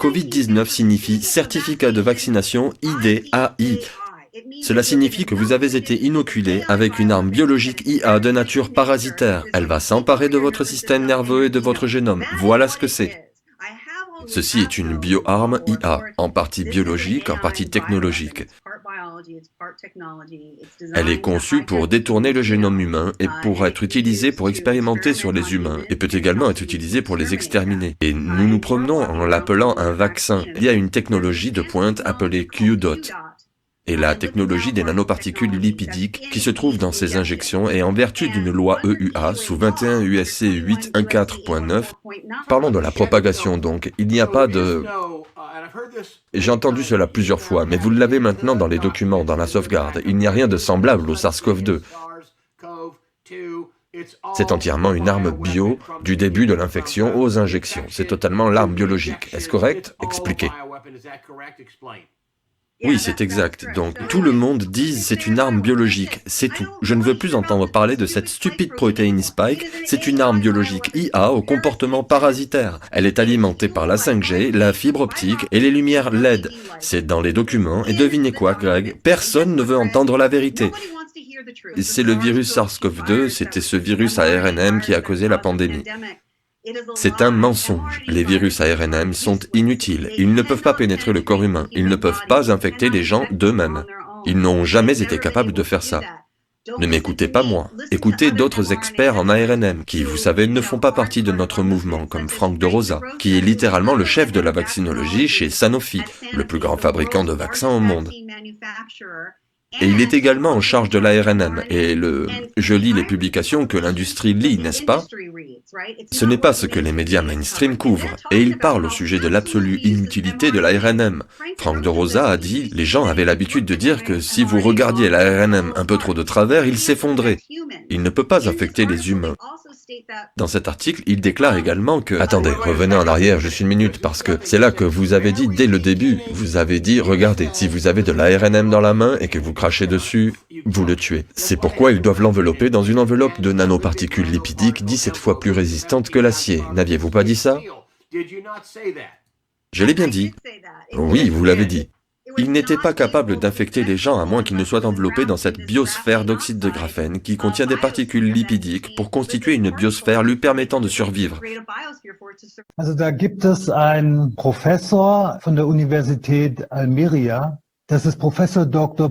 Covid-19 signifie certificat de vaccination IDAI. Cela signifie que vous avez été inoculé avec une arme biologique IA de nature parasitaire. Elle va s'emparer de votre système nerveux et de votre génome. Voilà ce que c'est. Ceci est une bioarme IA, en partie biologique, en partie technologique. Elle est conçue pour détourner le génome humain et pour être utilisée pour expérimenter sur les humains et peut également être utilisée pour les exterminer. Et nous nous promenons en l'appelant un vaccin. Il y a une technologie de pointe appelée QDOT. Et la technologie des nanoparticules lipidiques qui se trouve dans ces injections est en vertu d'une loi EUA sous 21 USC 814.9. Parlons de la propagation donc. Il n'y a pas de... J'ai entendu cela plusieurs fois, mais vous l'avez maintenant dans les documents, dans la sauvegarde. Il n'y a rien de semblable au SARS-CoV-2. C'est entièrement une arme bio, du début de l'infection aux injections. C'est totalement l'arme biologique. Est-ce correct? Expliquez. Oui, c'est exact. Donc, tout le monde dit c'est une arme biologique, c'est tout. Je ne veux plus entendre parler de cette stupide protéine spike, c'est une arme biologique IA au comportement parasitaire. Elle est alimentée par la 5G, la fibre optique et les lumières LED. C'est dans les documents, et devinez quoi, Greg? Personne ne veut entendre la vérité. C'est le virus SARS-CoV-2, c'était ce virus ARNM qui a causé la pandémie. C'est un mensonge. Les virus ARNM sont inutiles. Ils ne peuvent pas pénétrer le corps humain. Ils ne peuvent pas infecter les gens d'eux-mêmes. Ils n'ont jamais été capables de faire ça. Ne m'écoutez pas moi. Écoutez d'autres experts en ARNM qui, vous savez, ne font pas partie de notre mouvement, comme Frank de Rosa, qui est littéralement le chef de la vaccinologie chez Sanofi, le plus grand fabricant de vaccins au monde. Et il est également en charge de l'ARNM, et je lis les publications que l'industrie lit, n'est-ce pas? Ce n'est pas ce que les médias mainstream couvrent, et il parle au sujet de l'absolue inutilité de l'ARNM. Frank de Rosa a dit, les gens avaient l'habitude de dire que si vous regardiez l'ARNM un peu trop de travers, il s'effondrait. Il ne peut pas infecter les humains. Dans cet article, il déclare également que... Attendez, revenez en arrière juste une minute, parce que c'est là que vous avez dit dès le début, vous avez dit, regardez, si vous avez de l'ARNM dans la main et que vous crachez dessus, vous le tuez. C'est pourquoi ils doivent l'envelopper dans une enveloppe de nanoparticules lipidiques 17 fois plus résistantes que l'acier. N'aviez-vous pas dit ça? Je l'ai bien dit. Oui, vous l'avez dit. Il n'était pas capable d'infecter les gens à moins qu'ils ne soient enveloppés dans cette biosphère d'oxyde de graphène qui contient des particules lipidiques pour constituer une biosphère lui permettant de survivre. Also da gibt es einen Professor von der Universität Almeria, das ist Professor Dr.